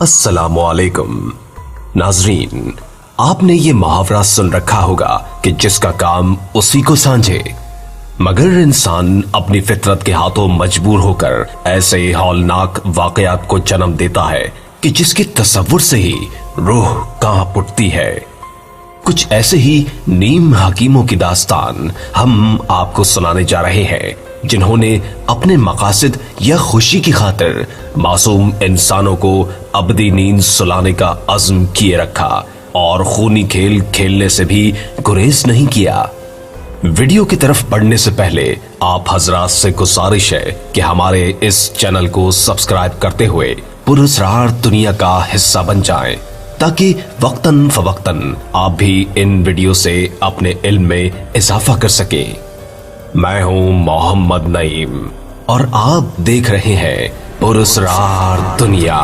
अस्सलामुअलैकुम नाजरीन, आपने ये मुहावरा सुन रखा होगा कि जिसका काम उसी को सांझे। मगर इंसान अपनी फितरत के हाथों मजबूर होकर ऐसे हौलनाक वाकयात को जन्म देता है कि जिसके तसव्वुर से ही रूह कांप उठती है। कुछ ऐसे ही नीम हकीमों की दास्तान हम आपको सुनाने जा रहे हैं, जिन्होंने अपने मकासद या खुशी की खातिर मासूम इंसानों को अबदी नींद सुलाने का अज़्म किए रखा और खूनी खेल खेलने से भी गुरेज नहीं किया। वीडियो की तरफ बढ़ने से पहले आप हजरात से गुजारिश है कि हमारे इस चैनल को सब्सक्राइब करते हुए पुरअसरार दुनिया का हिस्सा बन जाएं, ताकि वक्तन फवक्तन आप भी इन वीडियो से अपने इल्म में इजाफा कर सकें। मैं हूं मोहम्मद नईम और आप देख रहे हैं पुरअसरार दुनिया।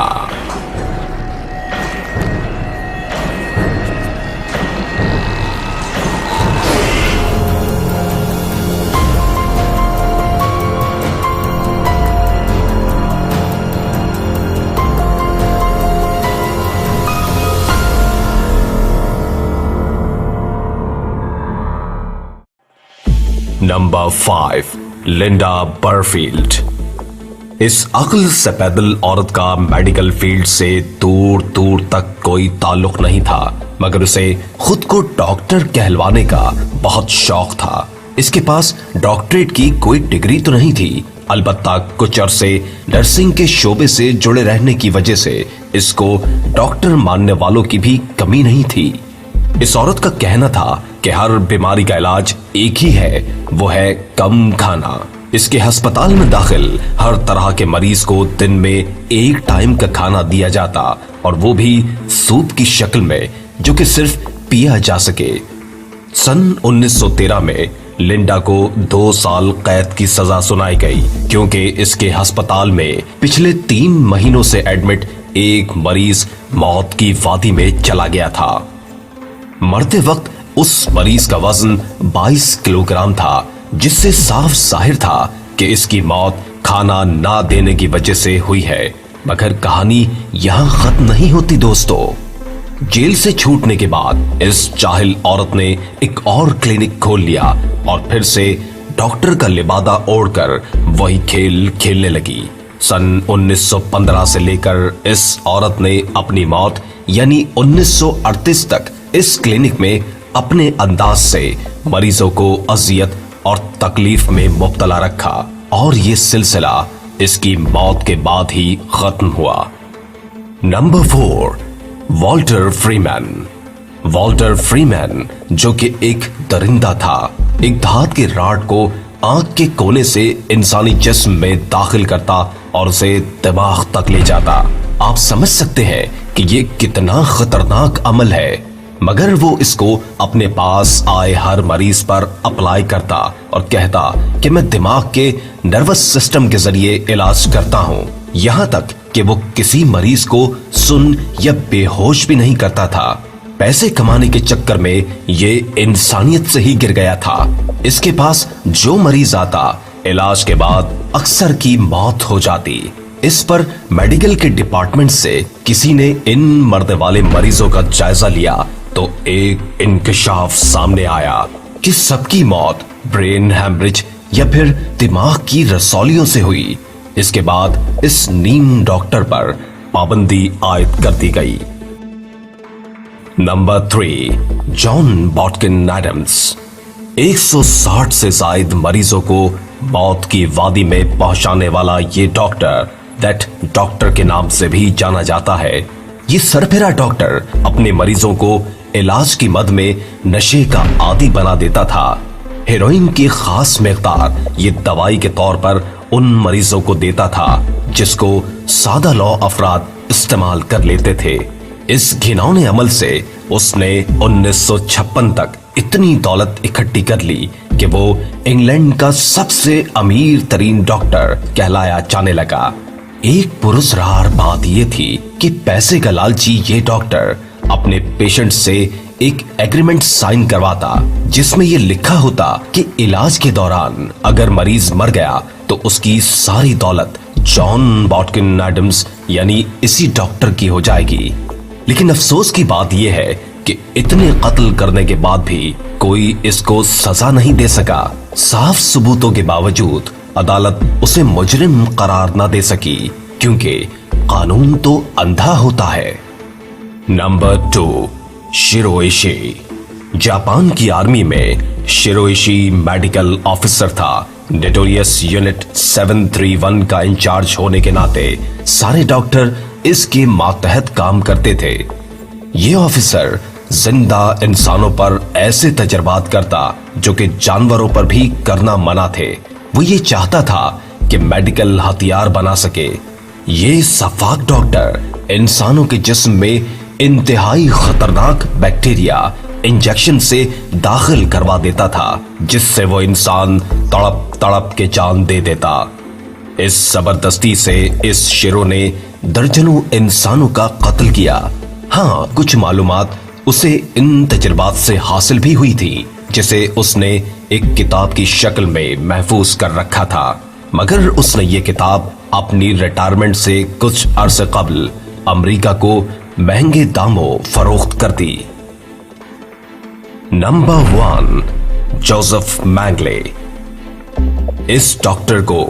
नंबर 5, लिंडा बरफील्ड। इस अक्ल से पैदल औरत का मेडिकल फील्ड से दूर दूर तक कोई ताल्लुक नहीं था, मगर उसे खुद को डॉक्टर कहलवाने का बहुत शौक था। इसके पास डॉक्टरेट की कोई डिग्री तो नहीं थी, अलबत्ता कुछ अरसे नर्सिंग के शोबे से जुड़े रहने की वजह से इसको डॉक्टर मानने वालों की भी कमी नहीं थी। इस औरत का कहना था कि हर बीमारी का इलाज एक ही है, वो है कम खाना। इसके अस्पताल में दाखिल हर तरह के मरीज को दिन में एक टाइम का खाना दिया जाता, और वो भी सूप की शक्ल में, जो कि सिर्फ पिया जा सके। सन 1913 में लिंडा को 2 साल कैद की सजा सुनाई गई, क्योंकि इसके अस्पताल में पिछले 3 महीनों से एडमिट एक मरीज मौत की वादी में चला गया था। मरते वक्त उस मरीज का वजन 22 किलोग्राम था, जिससे साफ जाहिर था कि इसकी मौत खाना ना देने की वजह से हुई है। मगर कहानी यहां खत्म नहीं होती दोस्तों। जेल से छूटने के बाद इस जाहिल औरत ने एक और क्लिनिक खोल लिया और फिर से डॉक्टर का लिबादा ओढ़कर वही खेल खेलने लगी। सन 1915 से लेकर इस औरत ने अपनी मौत यानी 1938 तक इस क्लिनिक में अपने अंदाज से मरीजों को अजियत और तकलीफ में मुब्तला रखा, और ये सिलसिला इसकी मौत के बाद ही खत्म हुआ। Number 4, Walter Freeman. Walter Freeman, जो कि एक दरिंदा था, एक धात के राड को आंख के कोने से इंसानी जिस्म में दाखिल करता और उसे दिमाग तक ले जाता। आप समझ सकते हैं कि ये कितना खतरनाक अमल है, मगर वो इसको अपने पास आए हर मरीज पर अप्लाई करता और कहता कि मैं दिमाग के नर्वस सिस्टम के जरिए इलाज करता हूं। यहां तक कि वो किसी मरीज को सुन या बेहोश भी नहीं करता था। पैसे कमाने के चक्कर में ये इंसानियत से ही गिर गया था। इसके पास जो मरीज आता, इलाज के बाद अक्सर की मौत हो जाती। इस पर मेडिकल के डिपार्टमेंट से किसी ने इन मरने वाले मरीजों का जायजा लिया तो एक इंकशाफ सामने आया कि सबकी मौत ब्रेन हैमरेज या फिर दिमाग की रसौलियों से हुई। इसके बाद इस नीम डॉक्टर पर पाबंदी आयद कर दी गई। Number 3, John बॉटकिन Adams. 160 से ज्यादा मरीजों को मौत की वादी में पहुंचाने वाला ये डॉक्टर, दैट डॉक्टर के नाम से भी जाना जाता है। ये सरफिरा डॉक्टर अपने मरीजों को इलाज की मद में नशे का आदी बना देता था। हेरोइन की खास मिकदार ये दवाई के तौर पर उन मरीजों को देता था जिसको सादा लौ अफराद इस्तेमाल कर लेते थे। इस घिनौने अमल से उसने 1956 तक इतनी दौलत इकट्ठी कर ली कि वो इंग्लैंड का सबसे अमीर तरीन डॉक्टर कहलाया जाने लगा। एक पुरस्कार बात यह थी कि पैसे का लालची ये डॉक्टर अपने पेशेंट से एक एग्रीमेंट साइन करवाता, जिसमें यह लिखा होता कि इलाज के दौरान अगर मरीज मर गया तो उसकी सारी दौलत जॉन बॉटकिन एडम्स यानी इसी डॉक्टर की हो जाएगी। लेकिन अफसोस की बात यह है कि इतने कत्ल करने के बाद भी कोई इसको सजा नहीं दे सका। साफ सबूतों के बावजूद अदालत उसे मुजरिम करार न दे सकी, क्योंकि कानून तो अंधा होता है। नंबर 2, शिरोइशी। जापान की आर्मी में शिरोइशी मेडिकल ऑफिसर था। नोटोरियस यूनिट 731 का इंचार्ज होने के नाते सारे डॉक्टर इसके मातहत काम करते थे। ये ऑफिसर जिंदा इंसानों पर ऐसे तजर्बात करता जो कि जानवरों पर भी करना मना थे। वो ये चाहता था कि मेडिकल हथियार बना सके। ये सफाक डॉक्टर इंसानों के जिस्म में इंतहाई खतरनाक बैक्टीरिया इंजेक्शन से दाखिल करवा देता था, जिससे वो इंसान तड़प तड़प के जान दे देता। इस जबरदस्ती से इस शिरो ने दर्जनों इंसानों का कत्ल किया। हाँ, कुछ मालूमात उसे इन तजुर्बात से हासिल भी हुई थी, जिसे उसने एक किताब की शक्ल में महफूज कर रखा था। मगर उसने ये किताब अपनी रिटायरमेंट से कुछ अरसे कबल अमेरिका को महंगे दामों फरोख्त कर दी। Number 1, Joseph मैंगले। इस डॉक्टर को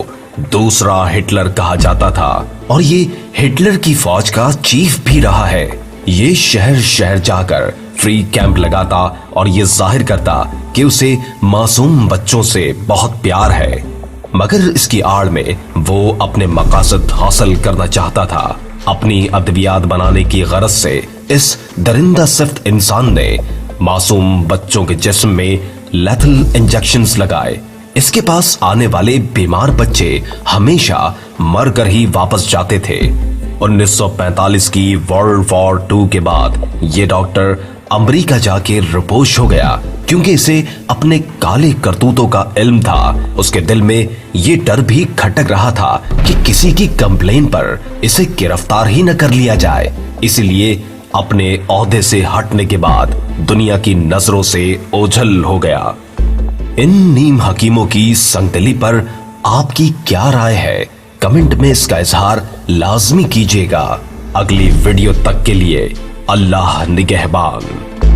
दूसरा हिटलर कहा जाता था और ये हिटलर की फौज का चीफ भी रहा है। ये शहर शहर जाकर फ्री कैंप लगाता और ये जाहिर करता कि उसे मासूम बच्चों से बहुत प्यार है, मगर इसकी आड़ में वो अपने मकासद हासिल करना चाहता था। अपनी अद्वियात बनाने की गरज से इस दरिंदा सिफ्त इंसान ने मासूम बच्चों के जिस्म में लेथल इंजेक्शंस लगाए। इसके पास आने वाले बीमार बच्चे हमेशा मरकर ही वापस जाते थे। 1945 की वर्ल्ड वॉर 2 के बाद ये डॉक्टर अमेरिका जाके रिपोश हो गया, क्योंकि इसे अपने काले करतूतों का इल्म था। उसके दिल में ये डर भी खटक रहा था कि किसी की कंप्लेन पर इसे गिरफ्तार ही न कर लिया जाए। इसलिए अपने ओहदे से हटने के बाद दुनिया की नजरों से ओझल हो गया। इन नीम हकीमों की संगदली पर आपकी क्या राय है? कमेंट में इसका इजहार लाजमी कीजिएगा। अगली वीडियो तक के लिए अल्लाह निगहबान।